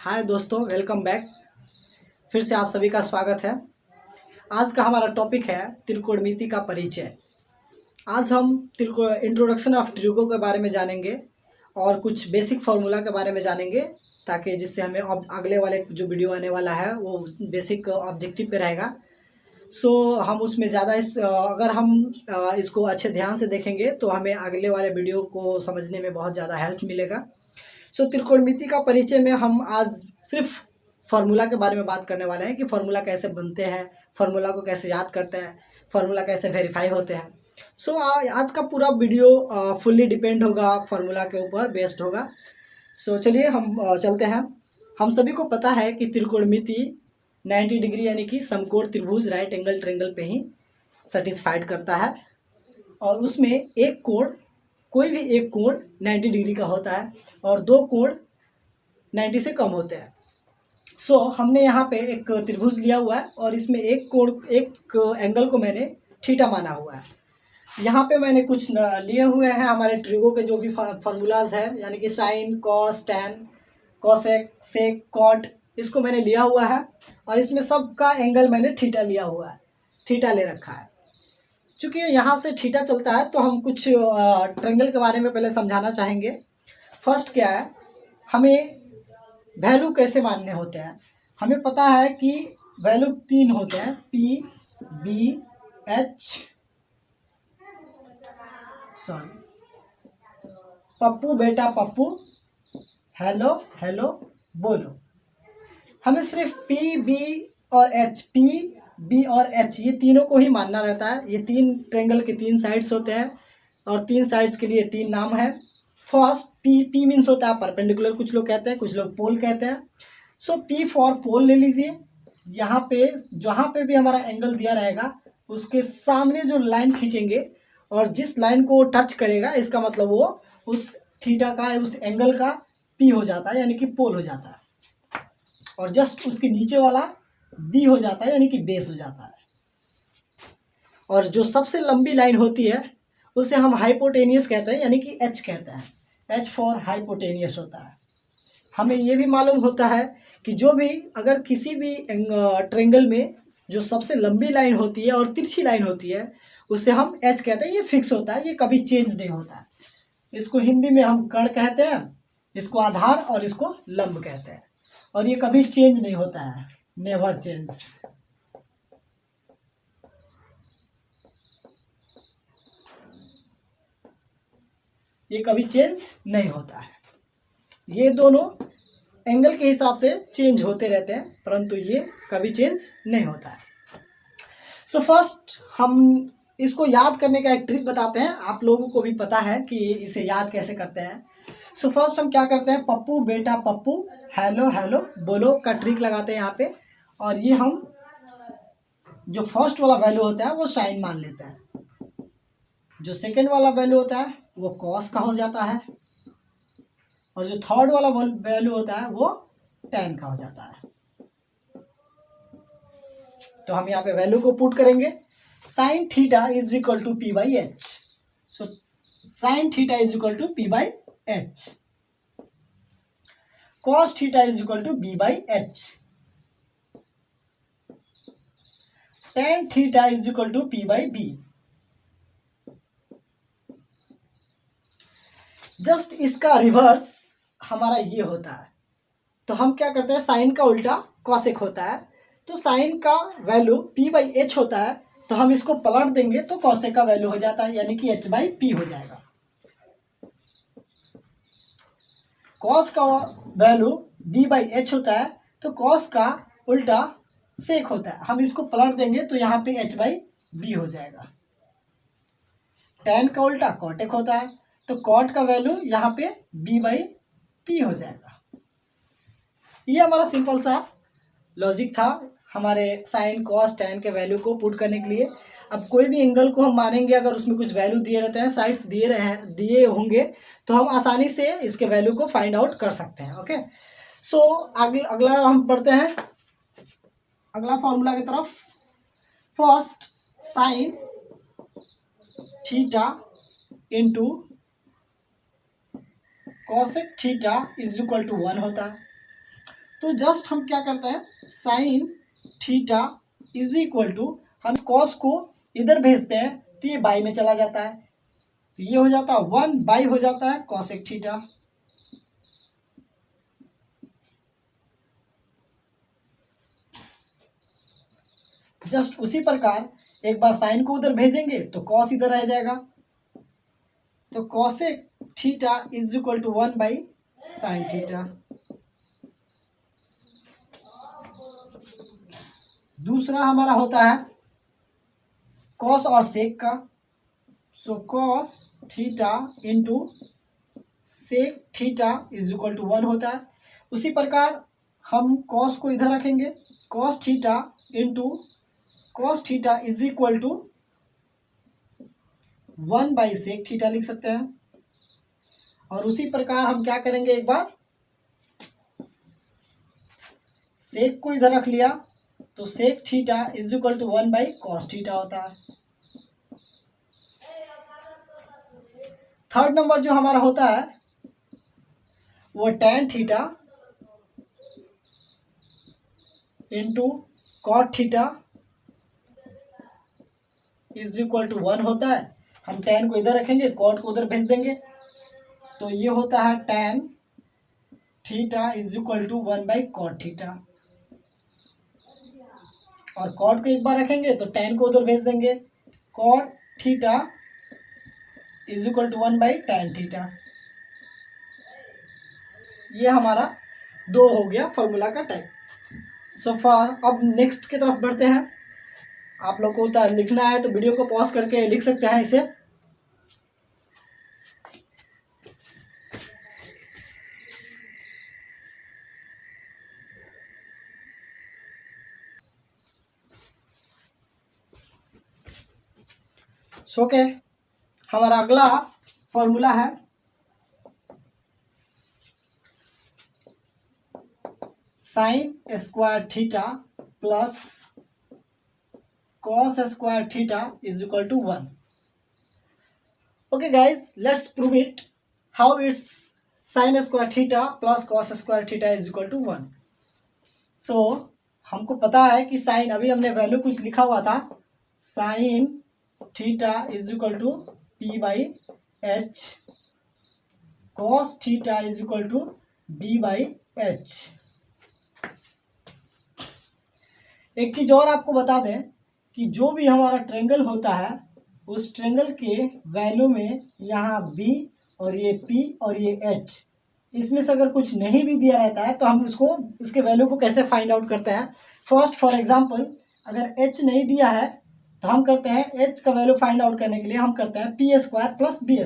हाय दोस्तों, welcome back. फिर से आप सभी का स्वागत है। आज का हमारा टॉपिक है त्रिकोणमिति का परिचय। आज हम इंट्रोडक्शन ऑफ त्रिकोण के बारे में जानेंगे और कुछ बेसिक फार्मूला के बारे में जानेंगे, ताकि जिससे हमें अगले वाले जो वीडियो आने वाला है वो बेसिक ऑब्जेक्टिव पे रहेगा। हम उसमें ज़्यादा अगर हम इसको अच्छे ध्यान से देखेंगे तो हमें अगले वाले वीडियो को समझने में बहुत ज़्यादा हेल्प मिलेगा। त्रिकोणमिति का परिचय में हम आज सिर्फ फार्मूला के बारे में बात करने वाले हैं कि फार्मूला कैसे बनते हैं, फार्मूला को कैसे याद करते हैं, फार्मूला कैसे वेरीफाई होते हैं। आज का पूरा वीडियो फुल्ली डिपेंड होगा फार्मूला के ऊपर बेस्ड होगा। चलिए हम चलते हैं। हम सभी को पता है कि त्रिकोणमिति 90 डिग्री यानी कि समकोण त्रिभुज राइट एंगल ट्रायंगल पे ही सेटिस्फाइड करता है, और उसमें एक कोण, कोई भी एक कोण 90 डिग्री का होता है और दो कोण 90 से कम होते हैं। हमने यहाँ पे एक त्रिभुज लिया हुआ है और इसमें एक कोण, एक एंगल को मैंने थीटा माना हुआ है। यहाँ पे मैंने कुछ लिए हुए हैं हमारे ट्रिगो के जो भी फार्मूलाज है, यानी कि साइन, कॉस, टैन, कॉसेक, सेक, कॉट, इसको मैंने लिया हुआ है और इसमें सबका एंगल मैंने थीटा लिया हुआ है, थीटा ले रखा है। चूँकि यहाँ से थीटा चलता है तो हम कुछ ट्रायंगल के बारे में पहले समझाना चाहेंगे। फर्स्ट क्या है, हमें वैल्यू कैसे मानने होते हैं। हमें पता है कि वैल्यू 3 होते हैं, पी, बी, एच, पप्पू बेटा पप्पू, हेलो हेलो बोलो। हमें सिर्फ पी, बी और एच, पी, बी और एच, ये तीनों को ही मानना रहता है। ये तीन ट्रायंगल के 3 साइड्स होते हैं और 3 साइड्स के लिए 3 नाम है। फर्स्ट पी मीन्स होता है परपेंडिकुलर, कुछ लोग कहते हैं, कुछ लोग पोल कहते हैं। पी फॉर पोल ले लीजिए। यहाँ पे जहाँ पे भी हमारा एंगल दिया रहेगा उसके सामने जो लाइन खींचेंगे और जिस लाइन को टच करेगा, इसका मतलब वो उस थीटा का, उस एंगल का पी हो जाता है, यानी कि पोल हो जाता है। और जस्ट उसके नीचे वाला बी हो जाता है, यानी कि बेस हो जाता है। और जो सबसे लंबी लाइन होती है उसे हम हाइपोटेनियस कहते हैं, यानी कि एच कहते हैं। एच फॉर हाइपोटेनियस होता है। हमें ये भी मालूम होता है कि जो भी, अगर किसी भी ट्रायंगल में जो सबसे लंबी लाइन होती है और तिरछी लाइन होती है उसे हम एच कहते हैं। ये फिक्स होता है, ये कभी चेंज नहीं होता है। इसको हिंदी में हम कर्ण कहते हैं, इसको आधार और इसको लंब कहते हैं, और ये कभी चेंज नहीं होता है, नेवर चेंज। ये कभी चेंज नहीं होता है। ये दोनों एंगल के हिसाब से चेंज होते रहते हैं, परंतु ये कभी चेंज नहीं होता है। फर्स्ट हम इसको याद करने का एक ट्रिक बताते हैं। आप लोगों को भी पता है कि इसे याद कैसे करते हैं। फर्स्ट हम क्या करते हैं, पप्पू बेटा पप्पू, हेलो हेलो बोलो का ट्रिक लगाते हैं यहाँ पे। और ये हम जो फर्स्ट वाला वैल्यू होता है वो साइन मान लेते हैं, जो सेकेंड वाला वैल्यू होता है वो कॉस का हो जाता है, और जो थर्ड वाला वैल्यू होता है वो टैन का हो जाता है। तो हम यहाँ पे वैल्यू को पुट करेंगे। Sine theta is equal to P by H. Sine theta is equal to P by H. Cos theta is equal to B by H. Tan theta is equal to P by B. जस्ट इसका reverse हमारा ये होता है। तो हम क्या करते हैं, साइन का उल्टा कॉसेक होता है। तो साइन का वैल्यू पी बाई एच होता है, तो हम इसको पलट देंगे तो कॉसेक का वैल्यू हो जाता है, यानी कि एच बाई पी हो जाएगा। कॉस का वैल्यू बी बाई एच होता है, तो कॉस का उल्टा सेक होता है, हम इसको पलट देंगे तो यहाँ पे एच बाई बी हो जाएगा। टैन का उल्टा कॉटेक होता है, तो कॉट का वैल्यू यहाँ पे बी बाई पी हो जाएगा। ये हमारा सिंपल सा लॉजिक था हमारे साइन कॉस टैन के वैल्यू को पुट करने के लिए। अब कोई भी एंगल को हम मानेंगे, अगर उसमें कुछ वैल्यू दिए रहते हैं, साइड्स दिए होंगे, तो हम आसानी से इसके वैल्यू को फाइंड आउट कर सकते हैं। ओके, अगला हम पढ़ते हैं अगला फॉर्मूला की तरफ। First sine theta into cosec theta is equal to 1 होता है। तो जस्ट हम क्या करते हैं, sine theta is equal to, हम कॉस को इधर भेजते हैं तो ये बाई में चला जाता है, तो ये हो जाता है 1/, हो जाता है कॉसेक थीटा। जस्ट उसी प्रकार एक बार साइन को उधर भेजेंगे तो कॉस इधर रह जाएगा, तो cosec theta is equal to 1/sin theta. दूसरा हमारा होता है कॉस और सेक का, so cos theta into sec theta is equal to 1 होता है। उसी प्रकार हम कॉस को इधर रखेंगे, cos theta into cos theta is equal to 1/सेक थीटा लिख सकते हैं। और उसी प्रकार हम क्या करेंगे, एक बार सेक को इधर रख लिया तो sec theta is equal to 1/कॉस थीटा होता है। थर्ड नंबर जो हमारा होता है वो tan theta into cot theta is equal to 1 होता है। हम tan को इधर रखेंगे, कॉट को उधर भेज देंगे, तो ये होता है tan theta is equal to 1/कॉट थीटा। और कॉट को एक बार रखेंगे तो tan को उधर भेज देंगे, cot theta is equal to 1/tan theta. ये हमारा 2 हो गया फॉर्मूला का टाइप। सो फॉर अब नेक्स्ट की तरफ बढ़ते हैं। आप लोग को उधर लिखना है तो वीडियो को पॉज करके लिख सकते हैं इसे। सो के हमारा अगला फॉर्मूला है sine square theta plus cos square theta is equal to 1। Okay guys, let's prove it how it's sine square theta plus cos square theta is equal to 1। सो हमको पता है कि साइन, अभी हमने वैल्यू कुछ लिखा हुआ था, sine theta is equal to P/H, cos theta is equal to B/H। एक चीज और आपको बता दें कि जो भी हमारा ट्रायंगल होता है उस ट्रायंगल के वैल्यू में यहाँ B और ये P और ये H, इसमें से अगर कुछ नहीं भी दिया रहता है तो हम उसको, इसके वैल्यू को कैसे फाइंड आउट करते हैं। फर्स्ट फॉर एग्जांपल अगर H नहीं दिया है तो हम करते हैं H का वैल्यू फाइंड आउट करने के लिए हम करते हैं P² plus B²,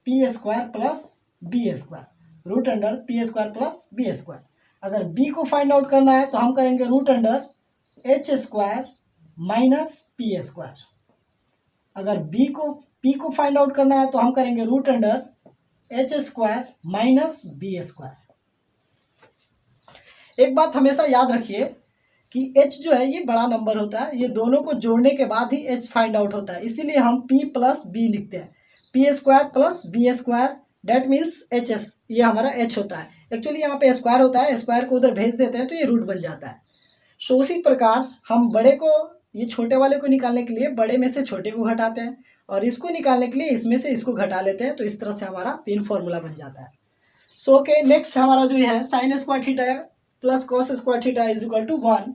P² plus B², root under P² plus B²। अगर B को फाइंड आउट करना है तो हम करेंगे root under H² minus P²। अगर P को फाइंड आउट करना है तो हम करेंगे root under H² minus B²। एक बात हमेशा याद रखिए कि H जो है ये बड़ा नंबर होता है, ये दोनों को जोड़ने के बाद ही H फाइंड आउट होता है, इसीलिए हम P प्लस B लिखते हैं, P² plus B², that means HS, ये हमारा H होता है। एक्चुअली यहाँ पे स्क्वायर होता है, स्क्वायर को उधर भेज देते हैं तो ये रूट बन जाता है। सो उसी प्रकार हम बड़े को, ये छोटे वाले को निकालने के लिए बड़े में से छोटे को घटाते हैं और इसको निकालने के लिए इसमें से इसको घटा लेते हैं, तो इस तरह से हमारा 3 फॉर्मूला बन जाता है। सो ओके, नेक्स्ट हमारा जो है sine square theta plus cos square theta is equal to 1।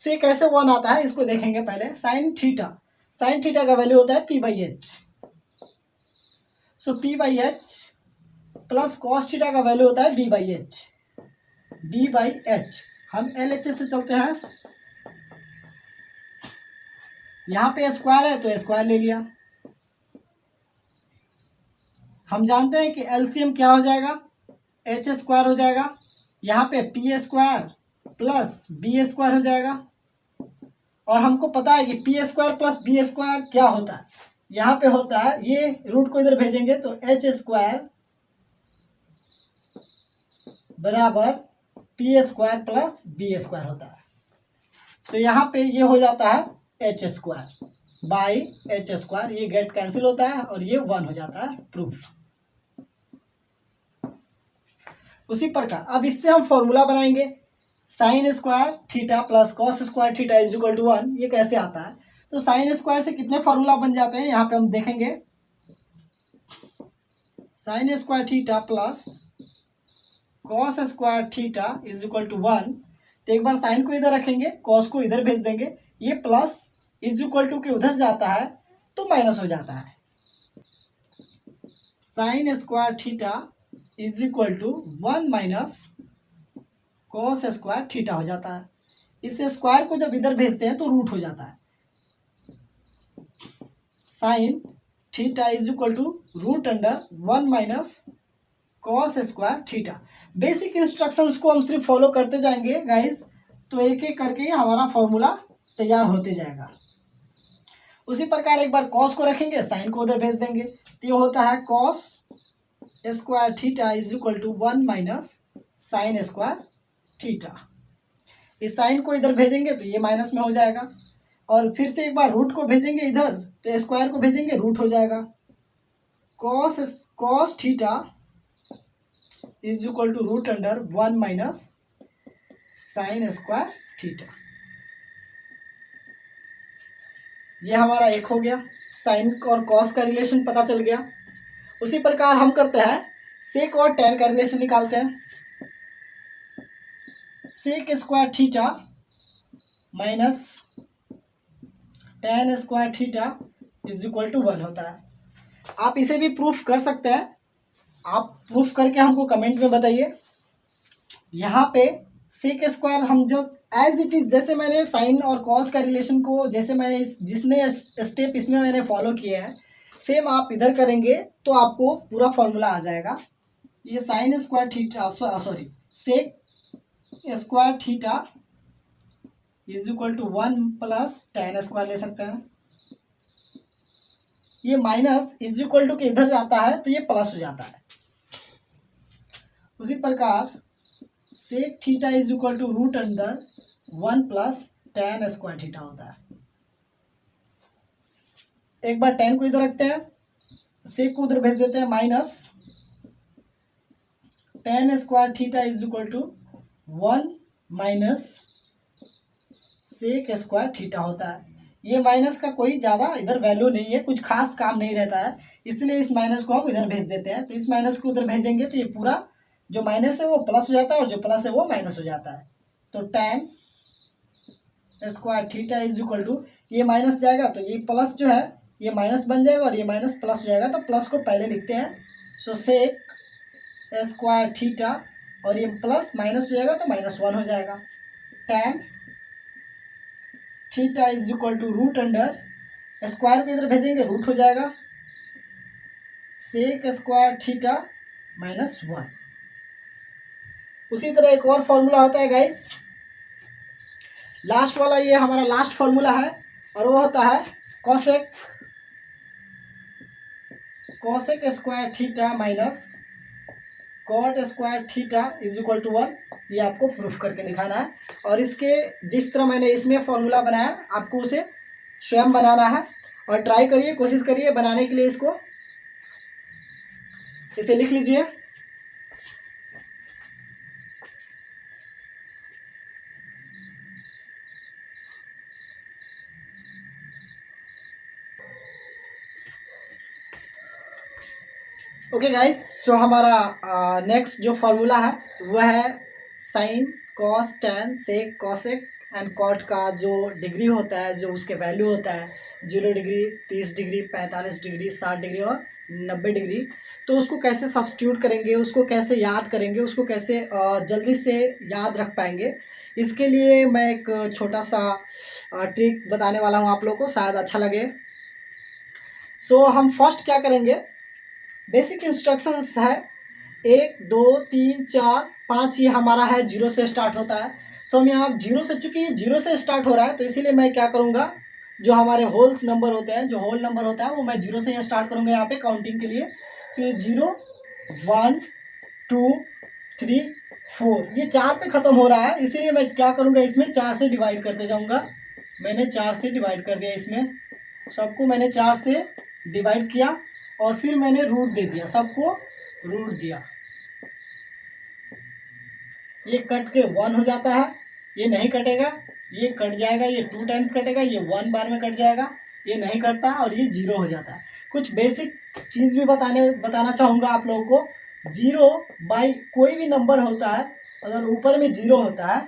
सो ये कैसे 1 आता है इसको देखेंगे पहले। साइन थीटा का वैल्यू होता है P/H, सो P/H प्लस कॉस थीटा का वैल्यू होता है B/H। हम LHS से चलते हैं, यहाँ पे स्क्वायर है तो स्क्वायर ले लिया। हम जानते हैं कि LCM क्या हो जाएगा, H² हो जाएगा, यहाँ पे P² प्लस B² हो जाएगा। और हमको पता है कि P² प्लस B² क्या होता है, यहाँ पे होता है, ये रूट को इधर भेजेंगे तो H² बराबर P² प्लस B² होता है। सो यहाँ पे ये हो जाता है H² बाई H², ये गेट कैंसिल होता है और ये 1 हो जाता है, प्रूफ। उसी प्रकार अब इससे हम फॉर्मूला बनाएंगे sine square theta plus cos square theta is equal to 1, ये कैसे आता है? तो साइन स्क्वायर से कितने फॉर्मूला बन जाते हैं यहाँ पे हम देखेंगे। Sine square theta plus cos square theta is equal to 1। तो एक बार साइन को इधर रखेंगे, कॉस को इधर भेज देंगे, ये प्लस इज इक्वल टू के उधर जाता है तो माइनस हो जाता है। Sine square theta is equal to 1 minus cos square theta हो जाता है। इस स्क्वायर को जब इधर भेजते हैं तो रूट हो जाता है। Sine theta is equal to root under 1 minus cos square theta. Basic instructions को हम सिर्फ फॉलो करते जाएंगे गाइस, तो एक एक करके हमारा फॉर्मूला तैयार होते जाएगा। उसी प्रकार एक बार कॉस को रखेंगे, साइन को उधर भेज देंगे, तो ये होता है cos square theta is equal to 1 minus sine square theta. इस साइन को इधर भेजेंगे तो ये माइनस में हो जाएगा, और फिर से एक बार रूट को भेजेंगे इधर तो स्क्वायर को भेजेंगे, रूट हो जाएगा। Cos theta is equal to root under 1 minus sine square theta. ये हमारा एक हो गया, साइन और कॉस का रिलेशन पता चल गया। उसी प्रकार हम करते हैं सेक और टेन का रिलेशन निकालते हैं। Sec square theta minus tan square theta is equal to 1 होता है। आप इसे भी प्रूफ कर सकते हैं, आप प्रूफ करके हमको कमेंट में बताइए। यहाँ पे सेक स्क्वायर हम जो एज इट इज, जैसे मैंने साइन और कॉस का रिलेशन को जैसे मैंने जिसने स्टेप इसमें मैंने फॉलो किए हैं, सेम आप इधर करेंगे तो आपको पूरा फॉर्मूला आ जाएगा। ये sine square theta sorry sec square theta is equal to 1 plus tan square ले सकते हैं। ये माइनस इज इक्वल टू के इधर जाता है तो ये प्लस हो जाता है। उसी प्रकार sec theta is equal to root under 1 plus tan square theta होता है। एक बार टेन को इधर रखते हैं, सेक को उधर भेज देते हैं, minus tan square theta is equal to 1 minus sec square theta होता है। ये माइनस का कोई ज़्यादा इधर वैल्यू नहीं है, कुछ खास काम नहीं रहता है, इसलिए इस माइनस को हम इधर भेज देते हैं। तो इस माइनस को उधर भेजेंगे तो ये पूरा जो माइनस है वो प्लस हो जाता है और जो प्लस है वो माइनस हो जाता है। तो tan square theta is equal to, ये माइनस जाएगा तो ये प्लस जो है ये माइनस बन जाएगा और ये माइनस प्लस हो जाएगा, तो प्लस को पहले लिखते हैं। सो सेक स्क्वायर थीटा और ये प्लस माइनस हो जाएगा तो -1 हो जाएगा। Tan theta is equal to root under, square को इधर भेजेंगे रूट हो जाएगा, सेक स्क्वायर थीटा -1। उसी तरह एक और फॉर्मूला होता है गाइस, लास्ट वाला, ये हमारा लास्ट फॉर्मूला है और वो होता है cosec square theta minus cot square theta is equal to 1। ये आपको प्रूफ करके दिखाना है, और इसके जिस तरह मैंने इसमें फॉर्मूला बनाया आपको उसे स्वयं बनाना है, और ट्राई करिए, कोशिश करिए बनाने के लिए। इसको इसे लिख लीजिए। ओके गाइस, सो हमारा नेक्स्ट जो फॉर्मूला है वह है sine cos tan sec cosec and cot का जो डिग्री होता है, जो उसके वैल्यू होता है 0 डिग्री 30 डिग्री 45 डिग्री 60 डिग्री और 90 डिग्री। तो उसको कैसे सब्स्टिट्यूट करेंगे, उसको कैसे याद करेंगे, उसको कैसे जल्दी से याद रख पाएंगे, इसके लिए मैं एक छोटा सा ट्रिक बताने वाला हूँ आप लोगों को, शायद अच्छा लगे। सो हम फर्स्ट क्या करेंगे, बेसिक इंस्ट्रक्शंस है 1 2 3 4 5, ये हमारा है 0 से स्टार्ट होता है। तो हम यहाँ 0 से, चूँकि ये 0 से स्टार्ट हो रहा है तो इसीलिए मैं क्या करूँगा, जो हमारे होल्स नंबर होते हैं, जो होल नंबर होता है वो मैं 0 से यहाँ स्टार्ट करूँगा यहाँ पे काउंटिंग के लिए। तो ये 0 1 2 3 4, ये 4 पे ख़त्म हो रहा है, इसीलिए मैं क्या करूँगा, इसमें 4 से डिवाइड करते जाऊँगा। मैंने 4 से डिवाइड कर दिया, इसमें सबको मैंने 4 से डिवाइड किया और फिर मैंने रूट दे दिया, सबको रूट दिया। ये कट के 1 हो जाता है, ये नहीं कटेगा, ये कट जाएगा, ये 2 टाइम्स कटेगा, ये 1 बार में कट जाएगा, ये नहीं कटता और ये 0 हो जाता है। कुछ बेसिक चीज़ भी बताना चाहूँगा आप लोगों को। 0 बाई कोई भी नंबर होता है, अगर ऊपर में 0 होता है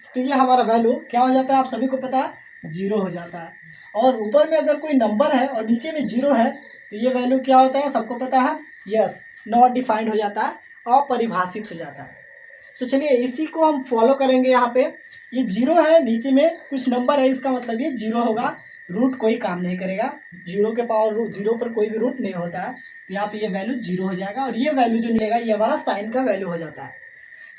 तो ये हमारा वैल्यू क्या हो जाता है, आप सभी को पता है, 0 हो जाता है। और ऊपर में अगर कोई नंबर है और नीचे में 0 है तो ये वैल्यू क्या होता है, सबको पता है, यस, नॉट डिफाइंड हो जाता है, अपरिभाषित हो जाता है। तो चलिए इसी को हम फॉलो करेंगे। यहाँ पे ये 0 है, नीचे में कुछ नंबर है, इसका मतलब ये 0 होगा, रूट कोई काम नहीं करेगा, 0 के पावर 0 पर कोई भी रूट नहीं होता है, तो यहाँ पे ये वैल्यू 0 हो जाएगा और ये वैल्यू जो निकलेगा ये हमारा साइन का वैल्यू हो जाता है।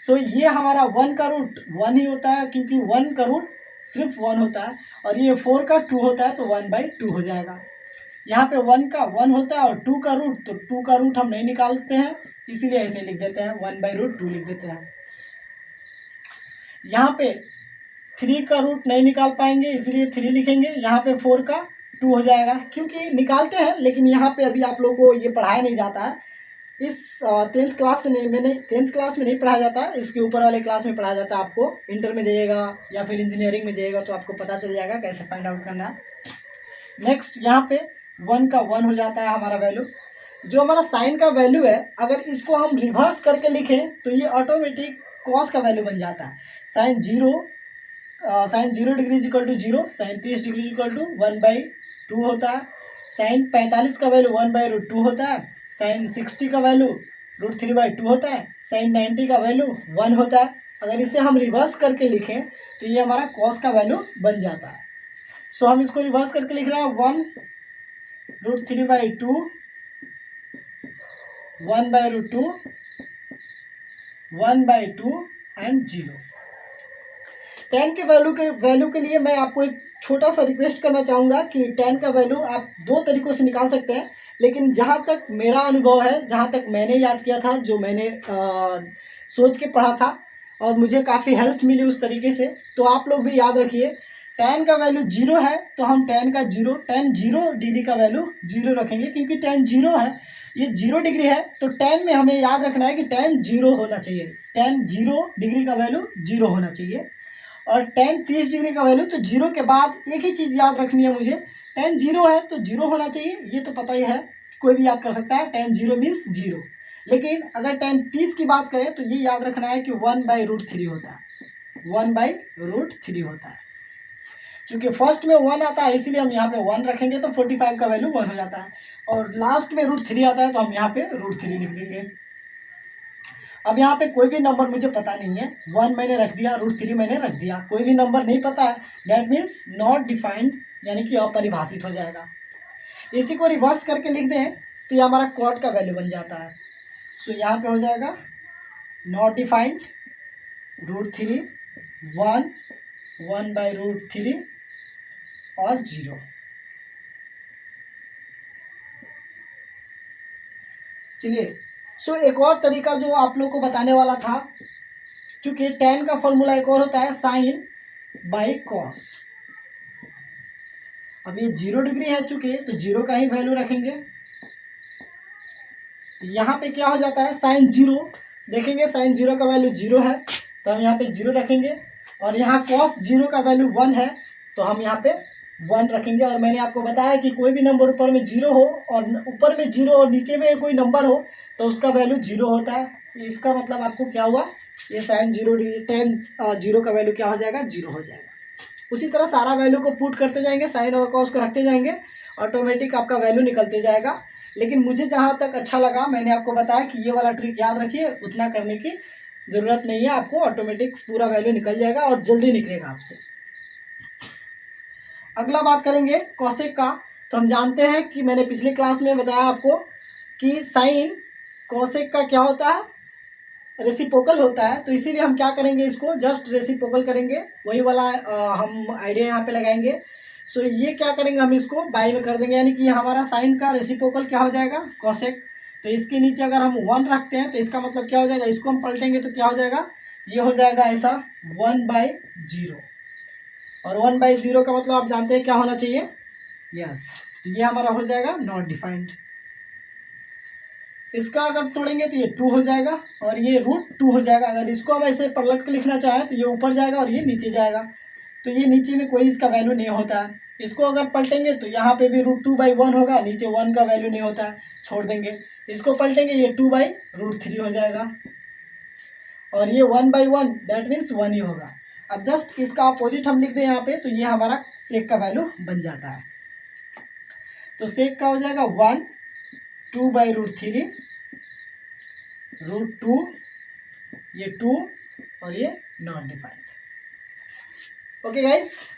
सो ये हमारा 1 का रूट 1 ही होता है, क्योंकि 1 का रूट सिर्फ 1 होता है, और ये 4 का 2 होता है तो 1/2 हो जाएगा। यहाँ पे 1 का 1 होता है और 2 का रूट, तो 2 का रूट हम नहीं निकालते हैं, इसीलिए ऐसे लिख देते हैं, 1/√2 लिख देते हैं। यहाँ पे 3 का रूट नहीं निकाल पाएंगे, इसलिए 3 लिखेंगे। यहाँ पे 4 का 2 हो जाएगा, क्योंकि निकालते हैं लेकिन यहाँ पे अभी आप लोगों को ये पढ़ाया नहीं जाता है। इस 10th क्लास में नहीं 10th क्लास में नहीं पढ़ाया जाता है, इसके ऊपर वाले क्लास में पढ़ाया जाता है। आपको इंटर में जाइएगा या फिर इंजीनियरिंग में जाइएगा तो आपको पता चल जाएगा कैसे फाइंड आउट करना है। नेक्स्ट यहाँ पे 1 का 1 हो जाता है हमारा वैल्यू। जो हमारा साइन का वैल्यू है, अगर इसको हम रिवर्स करके लिखें तो ये ऑटोमेटिक कॉस का वैल्यू बन जाता है। Sine 0 degree is equal to 0, sine 30 degree is equal to 1/2 होता है। साइन 45 का वैल्यू 1/√2 होता है। साइन 60 का वैल्यू √3/2 होता है। साइन 90 का वैल्यू 1 होता है। अगर इसे हम रिवर्स करके लिखें तो ये हमारा कॉस का वैल्यू बन जाता है। सो हम इसको रिवर्स करके लिख रहे हैं 1√3/2 1/√2 1/2 एंड 0। 10 के वैल्यू के लिए मैं आपको एक छोटा सा रिक्वेस्ट करना चाहूँगा कि 10 का वैल्यू आप 2 तरीक़ों से निकाल सकते हैं, लेकिन जहाँ तक मेरा अनुभव है, जहाँ तक मैंने याद किया था, जो मैंने सोच के पढ़ा था और मुझे काफ़ी हेल्प मिली उस तरीके से, तो आप लोग भी याद रखिए। 10 का वैल्यू 0 है तो हम 10 0 डिग्री का वैल्यू 0 रखेंगे, क्योंकि 10 0 है, ये 0 डिग्री है, तो 10 में हमें याद रखना है कि 10 0 होना चाहिए। 10 0 डिग्री का वैल्यू 0 होना चाहिए। और 10 30 डिग्री का वैल्यू, तो 0 के बाद एक ही चीज़ याद रखनी है मुझे, 10 0 है तो 0 होना चाहिए, ये तो पता ही है, कोई भी याद कर सकता है, 10 0 मीन्स 0। लेकिन अगर 10 30 की बात करें तो ये याद रखना है कि 1/√3 होता है, 1/√3 होता है। चूँकि फर्स्ट में 1 आता है इसीलिए हम यहाँ पे 1 रखेंगे, तो 45 का वैल्यू 1 हो जाता है, और लास्ट में √3 आता है तो हम यहाँ पे √3 लिख देंगे। अब यहाँ पे कोई भी नंबर मुझे पता नहीं है, 1 मैंने रख दिया, √3 मैंने रख दिया, कोई भी नंबर नहीं पता है, डैट मीन्स नॉट डिफाइंड, यानी कि अपरिभाषित हो जाएगा। इसी को रिवर्स करके लिख दें तो ये हमारा कॉट का वैल्यू बन जाता है। सो यहाँ पे हो जाएगा नॉट डिफाइंड, √3 1 1/√3 और 0। चलिए, सो एक और तरीका जो आप लोग को बताने वाला था, चूंकि 10 का फॉर्मूला एक और होता है साइन बाई कॉस। अब ये 0 डिग्री है चूंकि, तो 0 का ही वैल्यू रखेंगे। तो यहाँ पे क्या हो जाता है, साइन 0 देखेंगे, साइन 0 का वैल्यू 0 है तो हम यहाँ पे 0 रखेंगे, और यहाँ कॉस 0 का वैल्यू 1 है तो हम यहाँ पे 1 रखेंगे। और मैंने आपको बताया कि कोई भी नंबर ऊपर में 0 हो, और ऊपर में 0 और नीचे में कोई नंबर हो तो उसका वैल्यू 0 होता है। इसका मतलब आपको क्या हुआ, ये साइन 0 डिग्री 10 0 का वैल्यू क्या हो जाएगा, 0 हो जाएगा। उसी तरह सारा वैल्यू को पुट करते जाएंगे, साइन और कॉस को रखते जाएंगे, ऑटोमेटिक आपका वैल्यू निकलते जाएगा। लेकिन मुझे जहाँ तक अच्छा लगा, मैंने आपको बताया कि ये वाला ट्रिक याद रखिए, उतना करने की ज़रूरत नहीं है, आपको ऑटोमेटिक पूरा वैल्यू निकल जाएगा और जल्दी निकलेगा आपसे। अगला बात करेंगे कॉसेक का। तो हम जानते हैं कि मैंने पिछले क्लास में बताया आपको कि साइन कॉसेक का क्या होता है, रेसिप्रोकल होता है, तो इसीलिए हम क्या करेंगे, इसको जस्ट रेसिप्रोकल करेंगे, वही वाला हम आइडिया यहाँ पे लगाएंगे। सो ये क्या करेंगे, हम इसको बाई में कर देंगे, यानी कि हमारा साइन का रेसिप्रोकल क्या हो जाएगा, कॉसेक। तो इसके नीचे अगर हम 1 रखते हैं तो इसका मतलब क्या हो जाएगा, इसको हम पलटेंगे तो क्या हो जाएगा, ये हो जाएगा ऐसा 1/0, और 1/0 का मतलब आप जानते हैं क्या होना चाहिए, यस, तो ये हमारा हो जाएगा नॉट डिफाइंड। इसका अगर तोड़ेंगे तो ये 2 हो जाएगा और ये √2 हो जाएगा। अगर इसको हम ऐसे पलट के लिखना चाहें तो ये ऊपर जाएगा और ये नीचे जाएगा, तो ये नीचे में कोई इसका वैल्यू नहीं होता है। इसको अगर पलटेंगे तो यहाँ पे भी √2/1 होगा, नीचे 1 का वैल्यू नहीं होता है, छोड़ देंगे। इसको पलटेंगे ये 2/√3 हो जाएगा और ये 1/1 दैट मीन्स 1 ही होगा। अब जस्ट इसका अपोजिट हम लिख दें यहाँ पे, तो ये हमारा सेक का वैल्यू बन जाता है। तो सेक का हो जाएगा 1 2/√3 √2, ये 2 और ये not defined. Okay guys,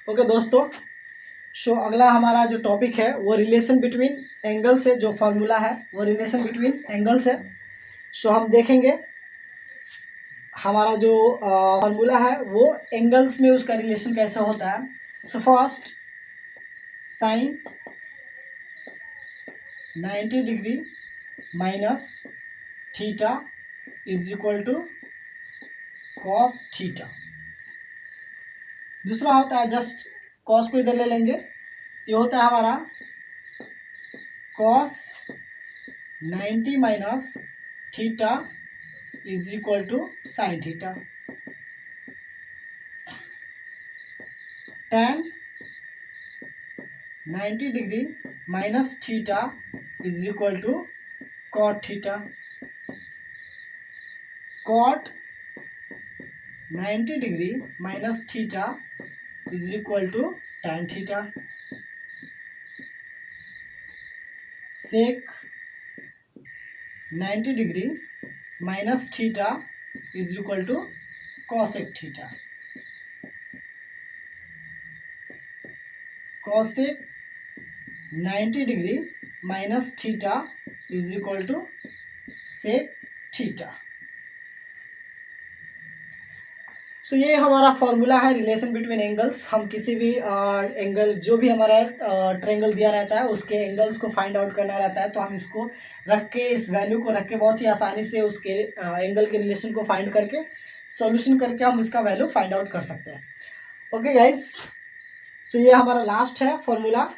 okay दोस्तों, सो अगला हमारा जो टॉपिक है वो रिलेशन बिटवीन एंगल्स है। जो फार्मूला है वो रिलेशन बिटवीन एंगल्स है। सो हम देखेंगे हमारा जो फार्मूला है वो एंगल्स में उसका रिलेशन कैसे होता है। So first sine 90 degree minus theta is equal to cos theta. दूसरा होता है जस्ट कॉस को इधर ले लेंगे, ये होता है हमारा cos 90 minus theta is equal to sine theta. tan 90 degree minus theta is equal to cot theta. Cot 90 degree minus theta is equal to tan theta. Sec 90 degree minus theta is equal to cosec theta. Cosec 90 degree minus theta is equal to sec theta. So ये हमारा formula है relation between angles. हम किसी भी angle, जो भी हमारा triangle दिया रहता है उसके एंगल्स को फाइंड आउट करना रहता है, तो हम इसको रख के, इस वैल्यू को रख के बहुत ही आसानी से उसके एंगल के रिलेशन को फाइंड करके सॉल्यूशन करके हम इसका वैल्यू फाइंड आउट कर सकते हैं। ओके गाइस, सो ये हमारा लास्ट है फॉर्मूला।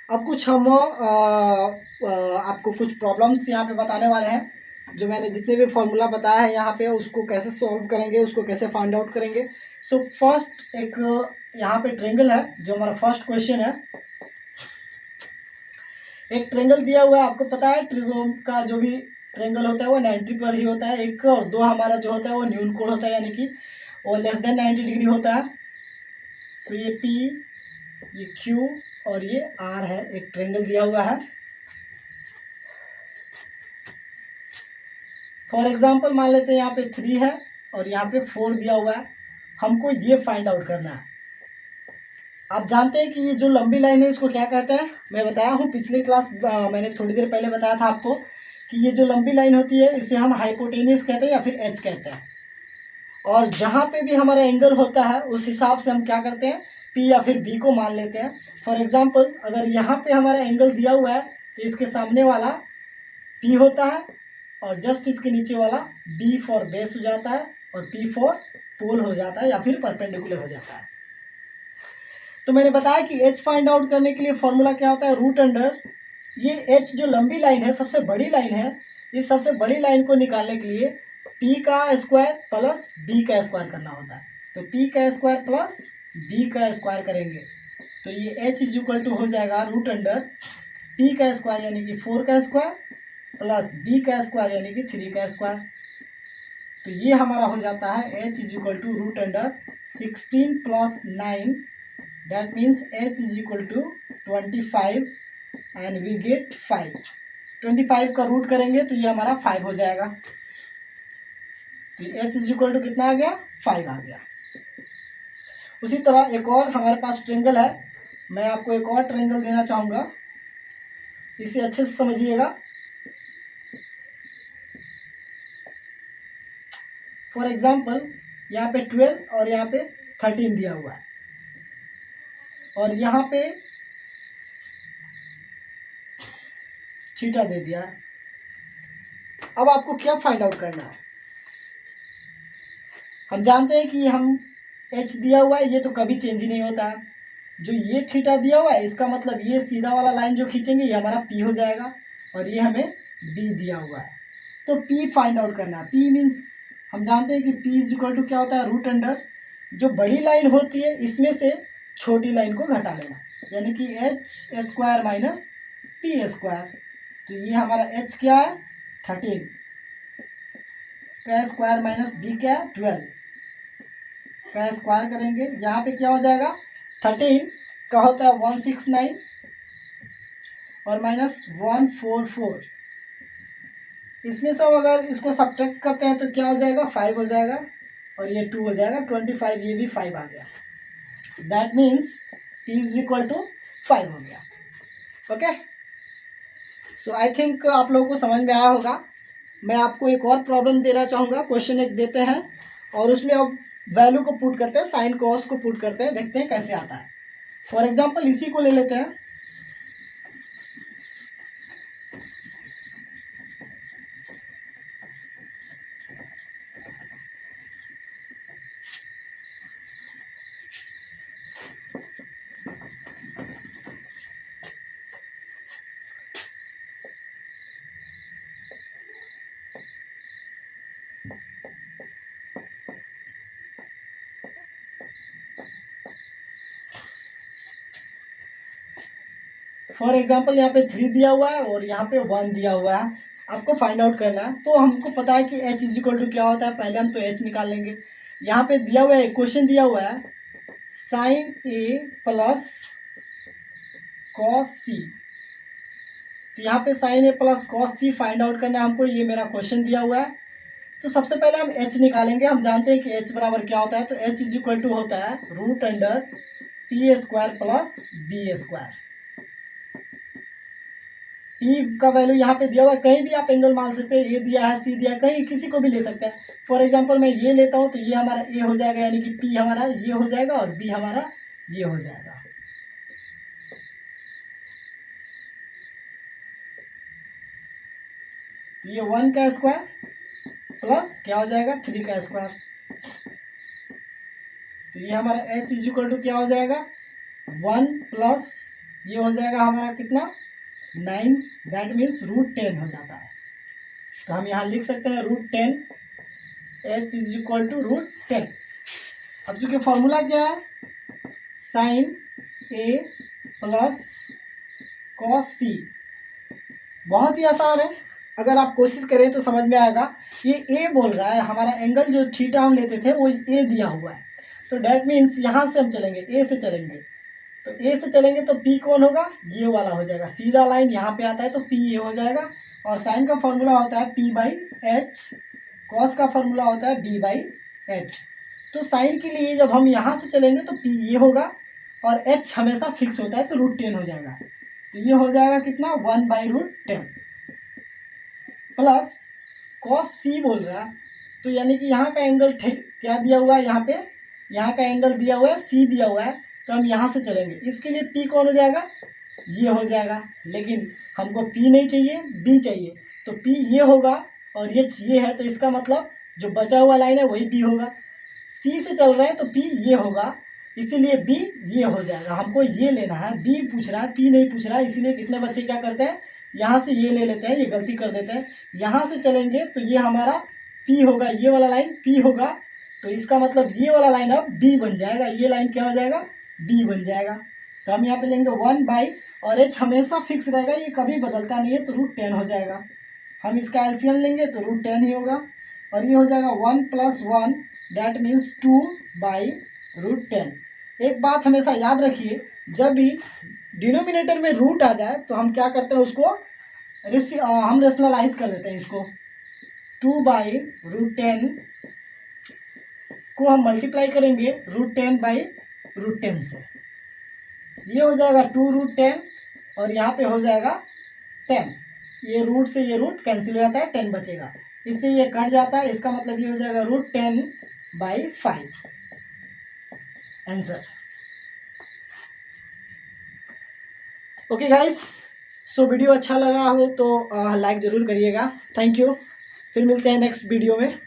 अब कुछ हम आपको कुछ प्रॉब्लम्स यहाँ पे बताने वाले हैं। जो मैंने जितने भी फॉर्मूला बताया है यहाँ पे उसको कैसे सॉल्व करेंगे, उसको कैसे फाइंड आउट करेंगे। सो फर्स्ट एक यहाँ पे ट्रायंगल है, जो हमारा फर्स्ट क्वेश्चन है। एक ट्रायंगल दिया हुआ है, आपको पता है ट्रिगोन का जो भी ट्रायंगल होता है वो 90 पर ही होता है। एक और दो हमारा जो होता है वो न्यून कोण होता है, यानी कि वो <90 डिग्री होता है। सो ये P, ये Q और ये R है। एक ट्रायंगल दिया हुआ है। फॉर एग्जाम्पल मान लेते हैं यहाँ पे 3 है और यहाँ पे 4 दिया हुआ है। हमको ये फाइंड आउट करना है। आप जानते हैं कि ये जो लंबी लाइन है इसको क्या कहते हैं? मैं बताया हूँ पिछले क्लास, मैंने थोड़ी देर पहले बताया था आपको कि ये जो लंबी लाइन होती है इसे हम हाइपोटेनियस कहते हैं या फिर एच कहते हैं। और जहाँ पे भी हमारा एंगल होता है उस हिसाब से हम क्या करते हैं, पी या फिर बी को मान लेते हैं। फॉर एग्जाम्पल अगर यहाँ पे हमारा एंगल दिया हुआ है तो इसके सामने वाला पी होता है और जस्ट इसके नीचे वाला बी फॉर बेस हो जाता है और पी फॉर पोल हो जाता है या फिर परपेंडिकुलर हो जाता है। तो मैंने बताया कि एच फाइंड आउट करने के लिए फॉर्मूला क्या होता है, रूट अंडर ये एच जो लंबी लाइन है, सबसे बड़ी लाइन है, इस सबसे बड़ी लाइन को निकालने के लिए पी का स्क्वायर प्लस बी का स्क्वायर करना होता है। तो पी का स्क्वायर प्लस बी का स्क्वायर करेंगे तो ये एच इज इक्वल टू हो जाएगा रूट अंडर पी का स्क्वायर यानी कि 4 का स्क्वायर प्लस बी का स्क्वायर यानी कि 3 का स्क्वायर। तो ये हमारा हो जाता है H is equal to root under 16 plus 9 that means H is equal to 25 and we get 5। 25 का रूट करेंगे तो ये हमारा 5 हो जाएगा। तो एच इज इक्वल टू कितना आ गया, 5 आ गया। उसी तरह एक और हमारे पास ट्रायंगल है। मैं आपको एक और ट्रायंगल देना चाहूँगा, इसे अच्छे से समझिएगा। फॉर एग्जाम्पल यहाँ पे 12 और यहाँ पे 13 दिया हुआ है और यहाँ पे थीटा दे दिया है। अब आपको क्या फाइंड आउट करना है। हम जानते हैं कि हम h दिया हुआ है, ये तो कभी चेंज ही नहीं होता है। जो ये थीटा दिया हुआ है इसका मतलब ये सीधा वाला लाइन जो खींचेंगे ये हमारा p हो जाएगा, और ये हमें b दिया हुआ है। तो p फाइंड आउट करना है। p मीन्स हम जानते हैं कि p इज इक्वल टू क्या होता है, रूट अंडर जो बड़ी लाइन होती है इसमें से छोटी लाइन को घटा लेना, यानी कि h square minus p square. तो ये हमारा h क्या है 13 का स्क्वायर माइनस b क्या है 12 का स्क्वायर करेंगे, यहाँ पे क्या हो जाएगा 13 का होता है 169 और माइनस 144। इसमें से अगर इसको सब्ट्रैक्ट करते हैं तो क्या हो जाएगा 5 हो जाएगा, और ये 2 हो जाएगा 25, ये भी 5 आ गया। That means p is equal to 5 हो गया। ओके, सो आई थिंक आप लोगों को समझ में आया होगा। मैं आपको एक और प्रॉब्लम देना चाहूँगा। क्वेश्चन एक देते हैं और उसमें अब वैल्यू को पुट करते हैं, साइन कॉस को पुट करते हैं, देखते हैं कैसे आता है। फॉर एग्जाम्पल इसी को ले लेते हैं। फॉर एग्जाम्पल यहाँ पे 3 दिया हुआ है और यहाँ पे 1 दिया हुआ है, आपको फाइंड आउट करना है। तो हमको पता है कि h इज इक्वल टू क्या होता है, पहले हम तो h निकाल लेंगे। यहाँ पे दिया हुआ है, क्वेश्चन दिया हुआ है sine a plus cos c। तो यहाँ पे sine a plus cos c find out करना है हमको, ये मेरा क्वेश्चन दिया हुआ है। तो सबसे पहले हम h निकालेंगे। हम जानते हैं कि h बराबर क्या होता है, तो h इज इक्वल टू होता है root under p square plus b square. p का वैल्यू यहाँ पे दिया हुआ है, कहीं भी आप एंगल मान सकते हैं, ए दिया है सी दिया है, कहीं किसी को भी ले सकते हैं। फॉर एग्जांपल मैं ये लेता हूँ तो ये हमारा ए हो जाएगा, यानी कि p हमारा ये हो जाएगा और b हमारा ये हो जाएगा। तो ये 1 का स्क्वायर प्लस क्या हो जाएगा 3 का स्क्वायर। तो ये हमारा h इज इक्वल टू क्या हो जाएगा 1 प्लस ये हो जाएगा हमारा कितना 9, दैट मीन्स रूट 10 हो जाता है। तो हम यहाँ लिख सकते हैं root 10, h is equal to root 10। अब चूंकि फॉर्मूला क्या है sine a plus cos c, बहुत ही आसान है, अगर आप कोशिश करें तो समझ में आएगा। ये a बोल रहा है, हमारा एंगल जो थीटा हम लेते थे वो a दिया हुआ है, तो डैट मीन्स यहाँ से हम चलेंगे a से चलेंगे, तो a से चलेंगे तो p कौन होगा ये वाला हो जाएगा, सीधा लाइन यहाँ पे आता है तो p ये हो जाएगा। और साइन का फॉर्मूला होता है p बाई h, कॉस का फॉर्मूला होता है b बाई h। तो साइन के लिए जब हम यहाँ से चलेंगे तो p ये होगा और h हमेशा फिक्स होता है तो रूट 10 हो जाएगा। तो ये हो जाएगा कितना 1 by root 10 plus cos c बोल रहा है, तो यानी कि यहाँ का एंगल क्या दिया हुआ है, यहाँ का एंगल दिया हुआ है c दिया हुआ है, तो हम यहाँ से चलेंगे। इसके लिए p कौन हो जाएगा ये हो जाएगा, लेकिन हमको p नहीं चाहिए b चाहिए, तो p ये होगा और ये है, तो इसका मतलब जो बचा हुआ लाइन है वही b होगा। c से चल रहे हैं तो p ये होगा, इसीलिए b ये हो जाएगा। हमको ये लेना है, b पूछ रहा है p नहीं पूछ रहा है, इसीलिए कितने बच्चे क्या करते हैं यहाँ से ये ले लेते हैं, ये गलती कर देते हैं। यहाँ से चलेंगे तो ये हमारा p होगा, ये वाला लाइन p होगा, तो इसका मतलब ये वाला लाइन अब b बन जाएगा, ये लाइन क्या हो जाएगा b बन जाएगा। तो हम यहाँ पे लेंगे 1 बाई, और h हमेशा फिक्स रहेगा, ये कभी बदलता नहीं है, तो रूट 10 हो जाएगा। हम इसका एलसीएम लेंगे तो रूट 10 ही होगा, और ये हो जाएगा 1 plus 1 that means 2 by root 10। एक बात हमेशा याद रखिए, जब भी डिनोमिनेटर में रूट आ जाए तो हम क्या करते हैं उसको हम रेशनलाइज कर देते हैं, इसको 2 बाई रूट 10 को हम मल्टीप्लाई करेंगे रूट 10 बाई रूट 10 से, ये हो जाएगा 2 रूट 10 और यहाँ पे हो जाएगा 10, ये रूट से ये रूट कैंसिल हो जाता है, 10 बचेगा, इससे ये कट जाता है, इसका मतलब ये हो जाएगा root 10 by 5 answer. Okay guys, so video अच्छा लगा हो तो लाइक ज़रूर करिएगा। Thank you. फिर मिलते हैं नेक्स्ट वीडियो में।